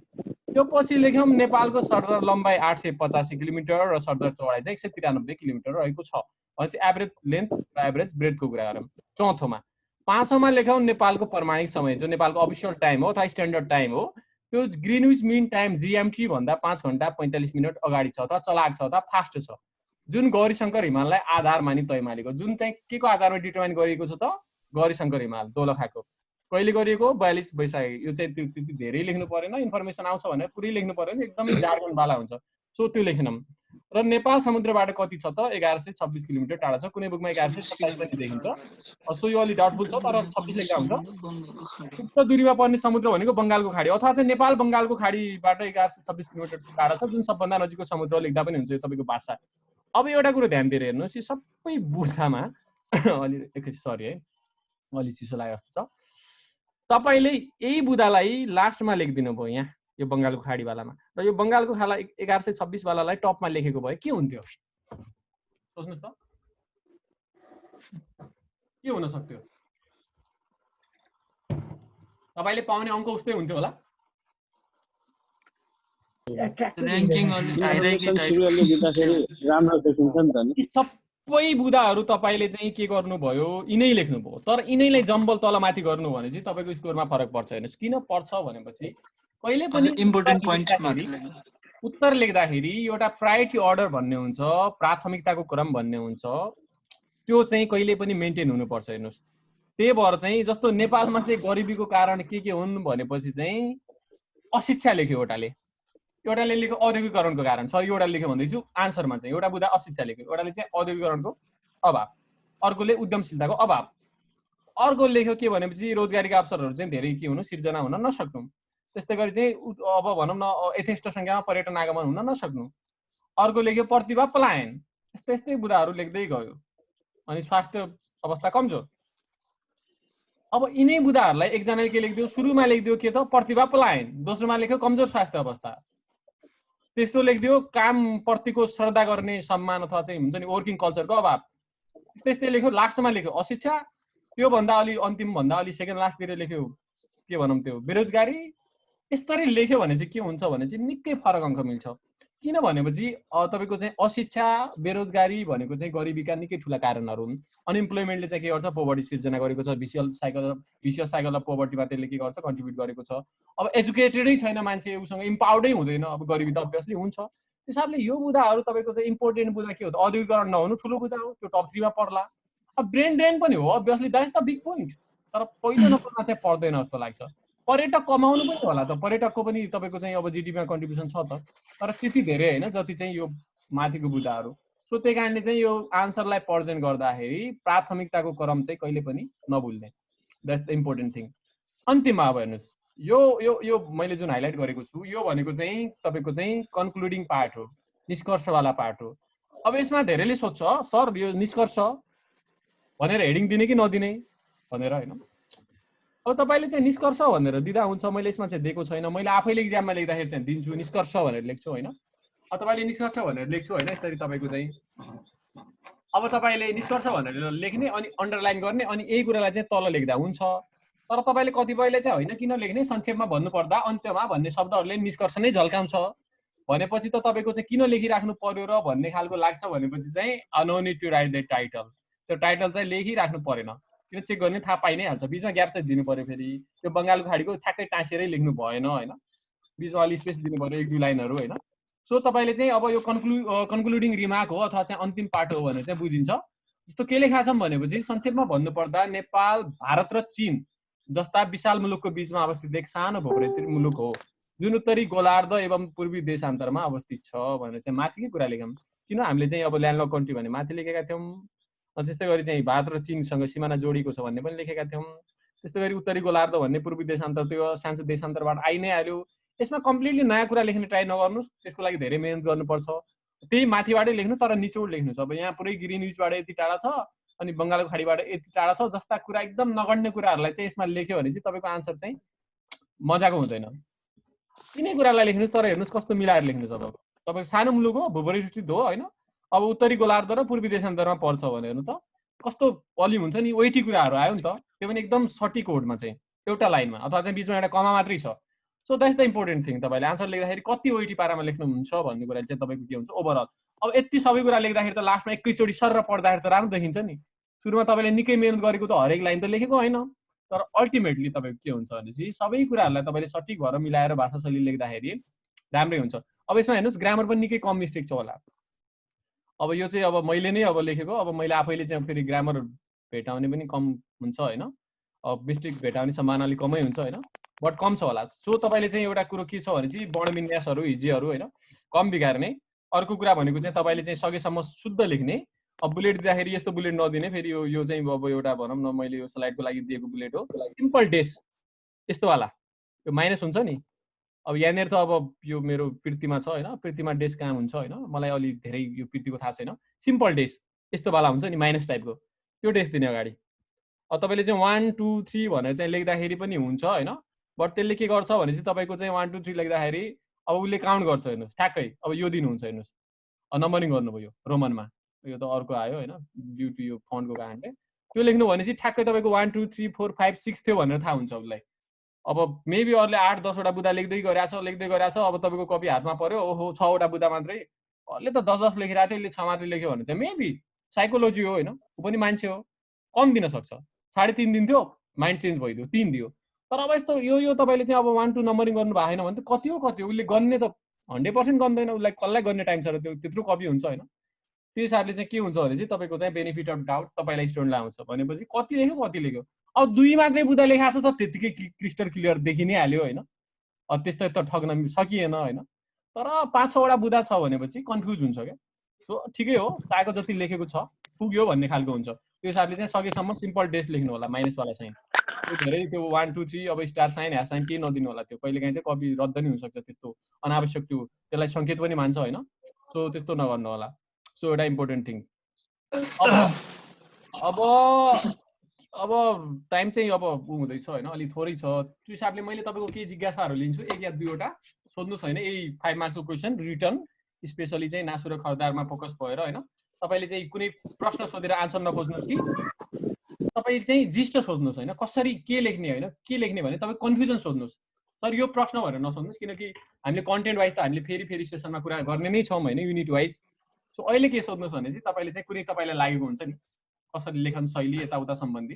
त्यो पछि लेख्यौँ नेपालको सरदर लम्बाइ 885 किलोमिटर र सरदर चौडाइ चाहिँ 193 किलोमिटर रहेको छ भनेपछि एभरेज लेन्थ र एभरेज ब्रेथको कुरा गरौँ। चौथोमा पाँचौंमा लेखौँ नेपालको प्रमाणिक समय, जो नेपालको अफिसियल टाइम हो अथवा स्ट्यान्डर्ड टाइम हो, त्यो ग्रिनविच मिन टाइम जीएमटी भन्दा 5 घण्टा 45 मिनट अगाडि छ अथवा चलाक छ अथवा फास्ट छ, जुन गौरीशंकर हिमाललाई आधार मानि तय मानेको, जुन चाहिँ के को आधारमा डिटरमाइन गरिएको छ त गौरीशंकर हिमाल दोलखाको कहिले गरिएको 42 वैशाख। यो चाहिँ त्यति धेरै लेख्नु परेन, इन्फर्मेसन आउँछ भनेर पुरै लेख्नु परेन, एकदमै जार्गन वाला हुन्छ। सो त्यो लेखेनौं। र नेपाल समुद्रबाट कति छ त 1126 किलोमिटर टाढा छ, कुनै बुकमा 1127 पनि देखिन्छ। सो यो अलि डाउटफुल छ, तर 26 लेख्दा हुन्छ। उक्त दूरीमा पर्ने समुद्र भनेको बंगालको खाडी अथवा चाहिँ नेपाल बंगालको खाडीबाट 1126 किलोमिटर टाढा छ, जुन सबभन्दा नजिकको समुद्र लेख्दा पनि हुन्छ यो तपाईको भाषा। अब एउटा कुरा ध्यान दिएर हेर्नुस्, यो सबै बुदामा अलि एकैछिन सरी है अलि चिसो लाग्यो जस्तो छ। तपाईले यही बुदालाई लास्टमा लेखिदिनु भयो यहाँ यो बंगालको खाडी वालामा, र यो बंगालको खाला 1126 वालालाई टपमा लेखेको भए के हुन्थ्यो सोच्नुस् त, के हुन सक्थ्यो? तपाईले पाउने अंक उस्तै हुन्थ्यो होला। सबै बुदाहरु तपाईले चाहिँ के गर्नुभयो यिनै लेख्नुभयो, तर यिनैलाई जम्बल तलमाथि गर्नु भने चाहिँ तपाईको स्कोरमा फरक पर्छ। हेर्नुस् किन पर्छ भनेपछि कहिले पनि इम्पोर्टेन्ट पोइन्ट मात्र उत्तर लेख्दाखेरि एउटा प्रायोरिटी अर्डर भन्ने हुन्छ, प्राथमिकताको क्रम भन्ने हुन्छ, त्यो चाहिँ कहिले पनि मेन्टेन हुनुपर्छ। हेर्नुहोस्, त्यही भएर चाहिँ जस्तो नेपालमा चाहिँ गरिबीको कारण के हुन् भनेपछि चाहिँ अशिक्षा लेख्यो एउटाले लेख्यो औद्योगिकरणको कारण, सरी एउटाले लेख्यो भन्दैछु आन्सरमा चाहिँ, एउटा बुदा अशिक्षा लेख्यो, एउटाले चाहिँ औद्योगिकरणको अभाव, अर्कोले उद्यमशीलताको अभाव, अर्को लेख्यो के भनेपछि रोजगारीका अवसरहरू चाहिँ धेरै के हुनु सिर्जना हुन नसक्नु, त्यस्तै गरी चाहिँ अब भनौँ न यथेष्ट संख्यामा पर्यटन आगमन हुन नसक्नु, अर्को लेख्यो प्रतिभा पलायन, यस्तै यस्तै बुदाहरू लेख्दै गयो। अनि स्वास्थ्य अवस्था कमजोर। अब यिनै बुदाहरूलाई एकजनाले के लेखिदियो, सुरुमा लेखिदियो के त प्रतिभा पलायन, दोस्रोमा लेख्यो कमजोर स्वास्थ्य अवस्था, तेस्रो लेखिदियो काम प्रतिको श्रद्धा गर्ने सम्मान अथवा चाहिँ हुन्छ नि वर्किङ कल्चरको अभाव, त्यस्तै लेख्यो लास्टमा लेख्यो अशिक्षा, त्यो भन्दा अलि अन्तिम भन्दा अलि सेकेन्ड लास्टतिर लेख्यो के भनौँ त्यो बेरोजगारी। यसरी लेख्यो भने चाहिँ के हुन्छ भने चाहिँ निकै फरक अङ्क मिल्छ। किन भनेपछि तपाईको चाहिँ अशिक्षा बेरोजगारी भनेको चाहिँ गरिबीका निकै ठुला कारणहरू हुन्। अनइम्प्लोइमेन्टले चाहिँ के गर्छ, पोभर्टी सिर्जना गरेको छ, भिसियस साइकल अफ पोभर्टीमा त्यसले के गर्छ, कन्ट्रिब्युट गरेको छ। अब एजुकेटेडै छैन मान्छे, उसँग इम्पावर्डै हुँदैन, अब गरिबी त अभियसली हुन्छ। त्यसैले यो बुदाहरू तपाईँको चाहिँ इम्पोर्टेन्ट बुदा के हो त, औद्योगिकरण नहुनु ठुलो बुदा हो, त्यो टप 3 मा पर्ला। अब ब्रेन ड्रेन पनि हो obviously, that is the big point, तर पहिलो नम्बरमा चाहिँ पर्दैन जस्तो लाग्छ। पर्यटक कमाउनु पनि होला त, पर्यटकको पनि तपाईँको चाहिँ अब जिडिपीमा कन्ट्रिब्युसन छ त, तर त्यति धेरै होइन जति चाहिँ यो माथिको बुदाहरू। सो त्यही कारणले चाहिँ यो आन्सरलाई प्रेजेन्ट गर्दाखेरि प्राथमिकताको क्रम चाहिँ कहिले पनि नभुल्ने, द्याट्स द इम्पोर्टेन्ट थिङ। अन्तिममा अब हेर्नुहोस्, यो यो यो मैले जुन हाइलाइट गरेको छु यो भनेको चाहिँ तपाईँको चाहिँ कन्क्लुडिङ पार्ट हो, निष्कर्षवाला पार्ट हो। अब यसमा धेरैले सोध्छ सर यो निष्कर्ष भनेर हेडिङ दिने कि नदिने भनेर, होइन। अब तपाईँले चाहिँ निष्कर्ष भनेर दिँदा हुन्छ, मैले यसमा चाहिँ दिएको छैन, मैले आफैले इक्जाममा लेख्दाखेरि चाहिँ दिन्छु निष्कर्ष भनेर लेख्छु, होइन। अब तपाईँले निष्कर्ष भनेर लेख्छु, होइन, यसरी तपाईँको चाहिँ अब तपाईँले निष्कर्ष भनेर लेख्ने अनि अन्डरलाइन गर्ने अनि यही कुरालाई चाहिँ तल लेख्दा हुन्छ। तर तपाईँले कतिपयले चाहिँ होइन किन लेख्ने, संक्षेपमा भन्नुपर्दा अन्त्यमा भन्ने शब्दहरूले निष्कर्ष नै झल्काउँछ भनेपछि त तपाईँको चाहिँ किन लेखिराख्नु पर्यो र भन्ने खालको लाग्छ भनेपछि चाहिँ no need to write the title, त्यो टाइटल चाहिँ लेखिराख्नु परेन, किन चेक गर्ने थाहा पाइ नै हाल्छ। बिचमा ग्याप चाहिँ दिनु पर्यो, फेरि त्यो बङ्गालको खाडीको ठ्याक्कै टाँसेरै लेख्नु भएन, होइन, बिचमा अलि स्पेस दिनु पर्यो, 1-2 लाइनहरू, होइन। सो तपाईँले चाहिँ अब यो कन्क्लुडिङ रिमार्क हो अथवा चाहिँ अन्तिम पार्ट हो भनेर चाहिँ बुझिन्छ। जस्तो के लेखा छौँ भनेपछि संक्षेपमा भन्नुपर्दा नेपाल, भारत र चीन जस्ता विशाल मुलुकको बिचमा अवस्थित एक सानो भूप्रकृतिक मुलुक हो जुन उत्तरी गोलार्ध एवं पूर्वी देशान्तरमा अवस्थित छ भनेर चाहिँ माथिकै कुरा लेख्यौँ। किन हामीले चाहिँ अब ल्यान्डलक कन्ट्री भने माथि लेखेका थियौँ, त्यस्तै गरी चाहिँ भारत र चीनसँग सिमाना जोडिएको छ भन्ने पनि लेखेका थियौँ। त्यस्तै गरी उत्तरी गोलार्ध भन्ने पूर्वी देशान्तर त्यो सानो देशान्तरबाट आइ नै हाल्यो। यसमा कम्प्लिटली नयाँ कुरा लेख्ने ट्राई नगर्नुहोस्, त्यसको लागि धेरै मेहनत गर्नुपर्छ। त्यही माथिबाटै लेख्नु तर निचोड लेख्नुहोस्। अब यहाँ पुरै ग्रिनविचबाट यति टाढा छ अनि बङ्गालको खाडीबाट यति टाढा छ जस्ता कुरा एकदम नगण्य कुराहरूलाई चाहिँ यसमा लेख्यो भने चाहिँ तपाईँको आन्सर चाहिँ मजाको हुँदैन। तिनै कुरालाई लेख्नुहोस् तर हेर्नुहोस् कस्तो मिलाएर लेख्नुहोस्। अब तपाईँको सानो मुलुक हो, भूपरिष्ठित हो, होइन, अब उत्तरी गोलार्ध र पूर्वी देशान्तरमा पर्छ भने हेर्नु त कस्तो अलि हुन्छ नि, वेटी कुराहरू आयो नि त, त्यो पनि एकदम सटिक कोडमा चाहिँ एउटा लाइनमा अथवा चाहिँ बिचमा एउटा कमा मात्रै छ। So that's the important thing. तपाईँले आन्सर लेख्दाखेरि कति वेटी पारामा लेख्नुहुन्छ भन्ने कुरा चाहिँ तपाईँको के हुन्छ ओभरअल। अब यति सबै कुरा लेख्दाखेरि त लास्टमा एकैचोटि सर पढ्दाखेरि त राम्रो देखिन्छ नि। सुरुमा तपाईँले निकै मेहनत गरेको त हरेक लाइन त लेखेको होइन, तर अल्टिमेटली तपाईँको के हुन्छ भनेपछि सबै कुराहरूलाई तपाईँले सठिक भएर मिलाएर भाषा शैली लेख्दाखेरि राम्रै हुन्छ। अब यसमा हेर्नुहोस् ग्रामर पनि निकै कम मिस्टेक छ होला। अब यो चाहिँ अब मैले नै अब लेखेको, अब मैले आफैले चाहिँ फेरि ग्रामर भेटाउने पनि कम हुन्छ, होइन, अब मिस्टेक भेटाउने सम्भावना अलिक कमै हुन्छ, होइन, बट कम छ होला। सो तपाईँले चाहिँ एउटा कुरो के छ भने चाहिँ वर्णविन्यासहरू हिज्जेहरू, होइन, कम बिगार्ने। अर्को कुरा भनेको चाहिँ तपाईँले चाहिँ सकेसम्म शुद्ध लेख्ने। अब बुलेट दिँदाखेरि यस्तो बुलेट नदिने, फेरि यो चाहिँ अब एउटा भनौँ न मैले यो स्लाइडको लागि दिएको बुलेट हो सिम्पल डेस यस्तोवाला, यो माइनस हुन्छ नि। अब यहाँनिर त अब यो मेरो पृथ्वीमा छ, होइन, पृथ्वीमा डेस कहाँ हुन्छ, होइन, मलाई अलि धेरै यो पृथ्वीको थाहा छैन, सिम्पल डेस यस्तोवाला हुन्छ नि माइनस टाइपको, त्यो डेस दिने अगाडि। अब तपाईँले चाहिँ 1 2 3 भनेर चाहिँ लेख्दाखेरि पनि हुन्छ, होइन, बट त्यसले के गर्छ भने चाहिँ तपाईँको चाहिँ 1 2 3 लेख्दाखेरि अब उसले काउन्ट गर्छ। हेर्नुहोस् ठ्याक्कै अब यो दिनुहुन्छ, हेर्नुहोस् नम्बरिङ गर्नुभयो रोमनमा, यो त अर्को आयो, होइन, ड्यु टु यो फन्टको कारणले त्यो लेख्नु भने चाहिँ ठ्याक्कै तपाईँको 1 2 3 4 5 6 थियो भनेर थाहा हुन्छ उसलाई। अब मेबी अरूले 8-10 वटा बुदा लेख्दै गरेछ, अब तपाईँको कपी हातमा पर्यो, ओहो 6 वटा बुदा मात्रै, अरूले त 10-10 लेखिरहेको थियो, यसले 6 मात्रै लेख्यो भने चाहिँ मेबी साइकोलोजी हो, होइन, ऊ पनि मान्छे हो, कम दिन सक्छ। 3.5 दिन्थ्यो माइन्ड चेन्ज भइदियो 3 दियो। तर अब यस्तो यो तपाईँले चाहिँ अब 1 2 नम्बरिङ गर्नु भएको छैन भने त कति हो उसले गन्ने त 100% गर्दैन, उसलाई कसलाई गर्ने टाइम छ र त्यो त्यत्रो कपी हुन्छ होइन। त्यो हिसाबले चाहिँ के हुन्छ भने चाहिँ तपाईँको चाहिँ बेनिफिट अफ डाउट तपाईँलाई स्टुडेन्टलाई आउँछ भनेपछि कति लेख्यो अब 2 मात्रै बुदा लेखाएको छ त त्यतिकै क्रिस्टल क्लियर देखि नै हाल्यो होइन। त्यस्तै त ठग्न सकिएन होइन। तर 5-6 बुदा छ भनेपछि कन्फ्युज हुन्छ क्या। सो ठिकै हो, चाहेको जति लेखेको छ पुग्यो भन्ने खालको हुन्छ। त्यो हिसाबले चाहिँ सकेसम्म सिम्पल डेस लेख्नु होला, माइनसवाला साइन। त्यो धेरै त्यो 1 2 3 अब स्टार साइन ह्यास साइन केही नदिनु होला। त्यो कहिलेकाहीँ चाहिँ कपी रद्द नि हुनसक्छ, त्यस्तो अनावश्यक त्यसलाई सङ्केत पनि मान्छ होइन। सो त्यस्तो नगर्नु होला। सो एउटा इम्पोर्टेन्ट थिङ। अब टाइम चाहिँ अब हुँदैछ होइन, अलिक थोरै छ। त्यो हिसाबले मैले तपाईँको केही जिज्ञासाहरू लिन्छु, 1 या 2वटा सोध्नुहोस् होइन। यही 5 मार्क्सको क्वेसन रिटर्न, स्पेसली चाहिँ नासु र खरदारमा फोकस भएर होइन। तपाईँले चाहिँ कुनै प्रश्न सोधेर आन्सर नखोज्नुहोस् कि तपाईँ चाहिँ जिस्ट सोध्नुहोस् होइन, कसरी के लेख्ने होइन, के लेख्ने भने तपाईँ कन्फ्युजन सोध्नुहोस्। तर यो प्रश्न भनेर नसोध्नुहोस्, किनकि हामीले कन्टेन्ट वाइज त हामीले फेरि सेसनमा कुरा गर्ने नै छौँ होइन, युनिट वाइज। सो अहिले के सोध्नुहोस् भने चाहिँ तपाईँले चाहिँ कुनै तपाईँलाई लागेको हुन्छ नि कसरी लेखन शैली यताउता सम्बन्धी,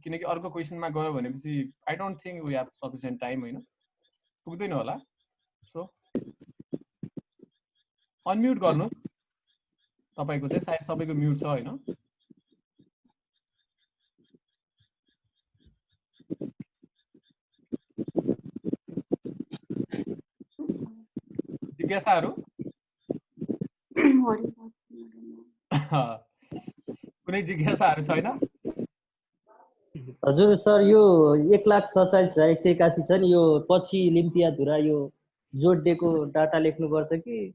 किनकि अर्को क्वेसनमा गयो भनेपछि I don't think we have sufficient time होइन, पुग्दैन होला। सो अनम्युट गर्नु, तपाईँको चाहिँ सायद सबैको म्युट छ होइन। जिज्ञासाहरू कुनै जिज्ञासाहरू छैन? हजुर सर, यो 1,47,181 छ नि, यो पछि लिम्पियाधुरा यो जोडिएको डाटा लेख्नुपर्छ कि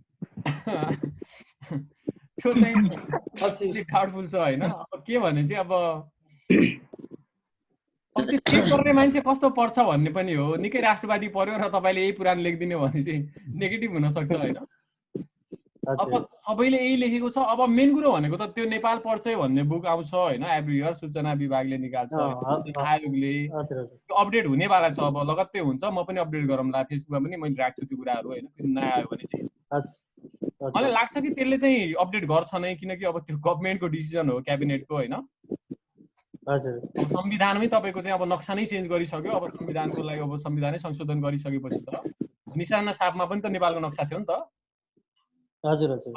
त्यो चाहिँ डाउटफुल छ होइन। अब के भने चाहिँ अब त्यो चेक गर्ने मान्छे कस्तो पर्छ भन्ने पनि हो। निकै राष्ट्रवादी पर्यो र तपाईँले यही पुरानो लेखिदिने भने चाहिँ नेगेटिभ हुनसक्छ होइन। अब सबैले यही लेखेको छ। अब मेन कुरो भनेको त त्यो नेपाल पढ्छ भन्ने बुक आउँछ होइन, एभ्री इयर सूचना विभागले निकाल्छ, आयोगले अपडेट हुनेवाला छ। अब लगत्तै हुन्छ, म पनि अपडेट गरौँला, फेसबुकमा पनि मैले राख्छु त्यो कुराहरू होइन। नयाँ आयो भने चाहिँ मलाई लाग्छ कि त्यसले चाहिँ अपडेट गर्छ नै, किनकि अब त्यो गभर्मेन्टको डिसिजन हो, क्याबिनेटको होइन। संविधानमै तपाईँको चाहिँ अब नक्सा नै चेन्ज गरिसक्यो। अब संविधानको लागि अब संविधानै संशोधन गरिसकेपछि त निशाना सापमा पनि त नेपालको नक्सा थियो नि त।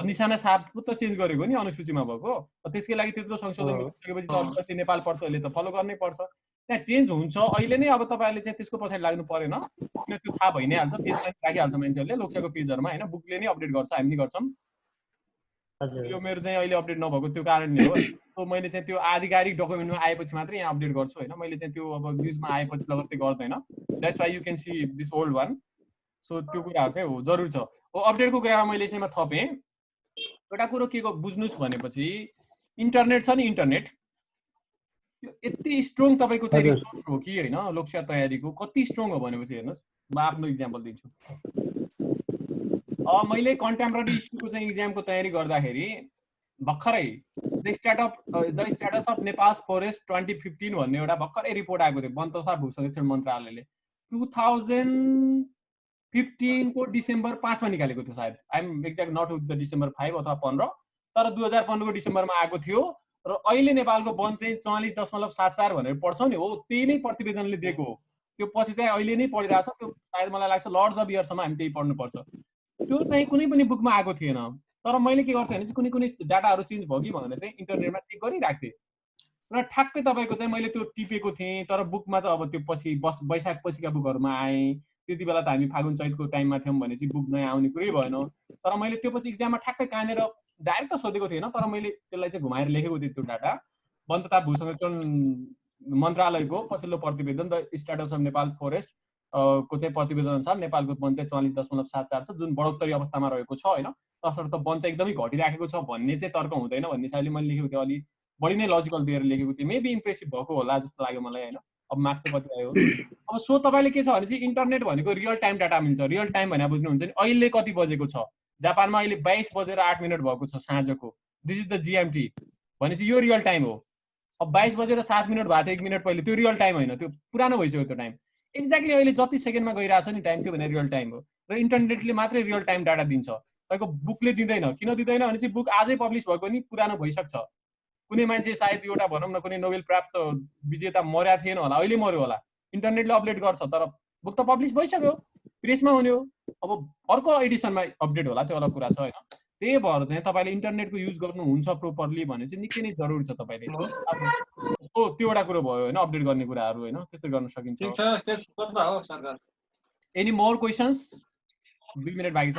निशाना साप त चेन्ज गरेको नि अनुसूचीमा भएको, त्यसकै लागि त्यत्रो संशोधन गरिसकेपछि त नेपाल पर्छ, अहिले त फलो गर्नै पर्छ। त्यहाँ चेन्ज हुन्छ अहिले नै। अब तपाईँहरूले चाहिँ त्यसको पछाडि लाग्नु परेन, किन त्यो थाहा भइ नै हाल्छ, पेजमा राखिहाल्छ मान्छेहरूले लोकसेवाको पेजहरूमा होइन। बुकले नै अपडेट गर्छ, हामी नि गर्छौँ। यो मेरो चाहिँ अहिले अपडेट नभएको त्यो कारणले हो। सो मैले चाहिँ त्यो आधिकारिक डकुमेन्टमा आएपछि मात्रै यहाँ अपडेट गर्छु होइन। मैले चाहिँ त्यो अब न्युजमा आएपछि लगत्तै गर्दैन। That's why you can see this old one. So त्यो कुराहरू चाहिँ हो, जरुर छ। हो अपडेटको कुरामा मैले चाहिँ थपेँ। एउटा कुरो के बुझ्नुहोस् भनेपछि इन्टरनेट छ नि, इन्टरनेट यो यति स्ट्रङ तपाईँको चाहिँ रिसोर्स हो कि होइन। लोकसेवा तयारीको कति स्ट्रङ हो भनेपछि हेर्नुहोस्, म आफ्नो इक्जाम्पल दिन्छु। मैले कन्टेम्पोरेरी इस्युको चाहिँ इक्जामको तयारी गर्दाखेरि भर्खरै the status of Nepal forest 2015 भन्ने एउटा भर्खरै रिपोर्ट आएको थियो वन तथा भू संरक्षण मन्त्रालयले। 2015 को डिसेम्बर 5 मा निकालेको थियो सायद, I'm exact not with the December 5 अथवा 15, तर 2015 को डिसेम्बरमा आएको थियो। र अहिले नेपालको वन चाहिँ 44.74 भनेर पढ्छौँ नि, हो त्यही नै प्रतिवेदनले दिएको हो। त्यो पछि चाहिँ अहिले नै पढिरहेको छ, त्यो सायद मलाई लाग्छ लर्ड्स अफ इयरसम्म हामी त्यही पढ्नुपर्छ। त्यो चाहिँ कुनै पनि बुकमा आएको थिएन। तर मैले के गर्थेँ भने चाहिँ कुनै कुनै डाटाहरू चेन्ज भयो कि भनेर चाहिँ इन्टरनेटमा चेक गरिरहेको थिएँ र ठ्याक्कै तपाईँको चाहिँ मैले त्यो टिपेको थिएँ। तर बुकमा त अब त्यो पछि वैशाख पछिका बुकहरूमा आएँ। त्यति बेला त हामी फागुन चैतको टाइममा थियौँ भने चाहिँ बुक नयाँ आउने कुरै भएन। तर मैले त्यो पछि इक्जाममा ठ्याक्कै कहाँनिर डाइरेक्ट त सोधेको थिएन, तर मैले त्यसलाई चाहिँ घुमाएर लेखेको थिएँ। त्यो डाटा वन तथा भू संरक्षण मन्त्रालयको पछिल्लो प्रतिवेदन the status of Nepal forest को चाहिँ प्रतिवेदन अनुसार नेपालको वन चाहिँ 44.74 छ, जुन बढोत्तरी अवस्थामा रहेको छ होइन। तसर्थ वन चाहिँ एकदमै घटिराखेको छ भन्ने चाहिँ तर्क हुँदैन भन्ने हिसाबले मैले लेखेको थिएँ। अलिक बढी नै लजिकल दिएर लेखेको थिएँ। मेबी इम्प्रेसिभ भएको होला जस्तो लाग्यो मलाई होइन। अब मार्क्स चाहिँ कति आयो? अब सो तपाईँले के छ भने चाहिँ इन्टरनेट भनेको रियल टाइम डाटा मिल्छ। रियल टाइम भनेर बुझ्नुहुन्छ नि, अहिले कति बजेको छ? जापानमा अहिले 22:08 भएको छ साँझको। दिस इज द जिएमटी भनेपछि यो रियल टाइम हो। अब 22:07 भएको थियो 1 मिनट पहिले, त्यो रियल टाइम होइन, त्यो पुरानो भइसक्यो त्यो टाइम। एक्ज्याक्टली अहिले जति सेकेन्डमा गइरहेको छ नि टाइम, त्यो भने रियल टाइम हो। र इन्टरनेटले मात्रै रियल टाइम डाटा दिन्छ, तपाईँको बुकले दिँदैन। किन दिँदैन भने चाहिँ बुक आजै पब्लिस भएको नि पुरानो भइसक्छ। कुनै मान्छे सायद एउटा भनौँ न कुनै नोबेल प्राप्त विजेता मर्या थिएन होला, अहिले मर्यो होला, इन्टरनेटले अपडेट गर्छ। तर बुक त पब्लिस भइसक्यो, प्रेसमा हुने हो। अब अर्को एडिसनमा अपडेट होला त्यो अलग कुरा छ होइन। त्यही भएर चाहिँ तपाईँले इन्टरनेटको युज गर्नुहुन्छ प्रोपरली भने चाहिँ निकै नै जरुरी छ तपाईँले। त्यो एउटा कुरो भयो होइन, अपडेट गर्ने कुराहरू होइन, त्यसरी गर्न सकिन्छ। ठीक छ, त्यस गर्दा हो सरकार। Any more questions? 2 मिनेट बाँकी छ।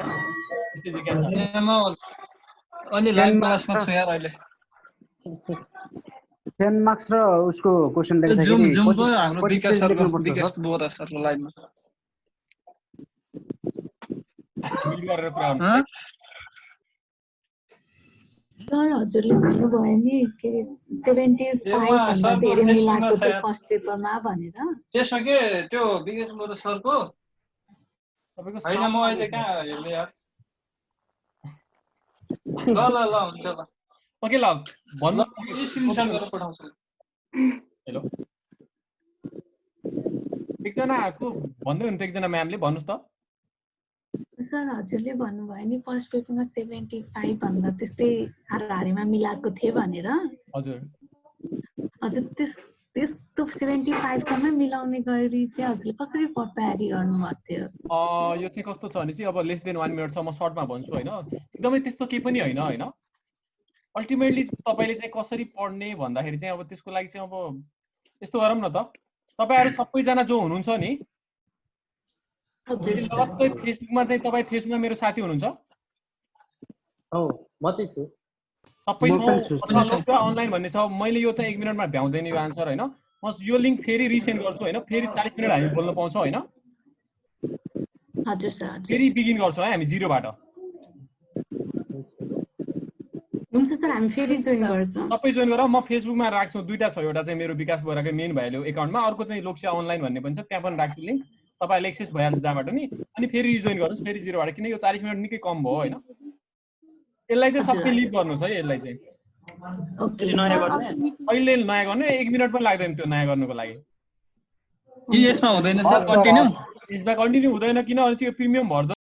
म अलि लाइभ क्लासमा छु यार अहिले। 10 मार्क्स र उसको क्वेशन जुम लेख्दाखेरि जुमको हाम्रो 25 विकास सरको लेख्नुपर्छ, विकास सर। बोरा सरको लाइभमा। मिल गरेर कुरा गर्नु। हँ? सर हजुरले भन्नुभयो नि के 75 यसमा भन्दा सरको धेरै फेसबुकमा मिलाएको छ थियो यार। फर्स्ट पेपरमा भनेर। त्यसमा के त्यो विकास बोरा सरको तपाईँको होइन, म अहिले कहाँ हेर्ने यार। ल ल ल हुन्छ ल। ओके ल भन्नु। ल स्क्रिनशट गरेर पठाउँछु। हेलो एकजनाको भन्दै हुनुहुन्थ्यो, एकजना म्यामले भन्नुहोस् त। सर हजुरले भन्नुभयो नि फर्स्ट पेपरमा 75 भन्दा त्यस्तै हाराहारीमा मिलाएको थियो भनेर। हजुर हजुर त्यस्तो 75 सम्म मिलाउने गरी चाहिँ हजुरले कसरी तयारी गर्नुभएको थियो? यो चाहिँ कस्तो छ भने चाहिँ अब लेस देन 1 मिनट छ, म सर्टमा भन्छु होइन। एकदमै त्यस्तो केही पनि होइन होइन। अल्टिमेटली तपाईँले चाहिँ कसरी पढ्ने भन्दाखेरि चाहिँ अब त्यसको लागि चाहिँ अब यस्तो गरौँ न त, तपाईँहरू सबैजना जो हुनुहुन्छ नि फेसबुकमा चाहिँ, तपाईँ फेसबुकमा मेरो साथी हुनुहुन्छ? हो म चाहिँ छु। सबै अनलाइन भन्ने छ। मैले यो चाहिँ 1 मिनटमा भ्याउँदैन यो आन्सर होइन। म यो लिङ्क फेरि रिसेन्ड गर्छु होइन, फेरि 40 मिनट हामी बोल्न पाउँछौँ होइन। हजुर सर। फेरि बिगिन गर्छौँ है हामी जिरोबाट। हुन्छ सर, हामी फेरि जोइन गर्छौँ। सबै जोइन गरेर म फेसबुकमा राख्छु, दुईटा छ, एउटा चाहिँ मेरो विकास बोराकै मेन भ्यालु एकाउन्टमा, अर्को चाहिँ लोकसेवा अनलाइन भन्ने पनि छ, त्यहाँ पनि राख्छु लिङ्क। तपाईँहरूले एक्सेस भइहाल्छ जहाँबाट नि। अनि फेरि रिजोइन गर्नुहोस् फेरि जिरोबाट, किन यो 40 मिनट निकै कम भयो होइन। यसलाई चाहिँ सबै लिभ गर्नुहोस् है। यसलाई चाहिँ अहिले नयाँ गर्ने 1 मिनट पनि लाग्दैन त्यो नयाँ गर्नुको लागि। यसमा हुँदैन सर कन्टिन्यू? यसमा कन्टिन्यू हुँदैन किनभने चाहिँ यो प्रिमियम भर्जन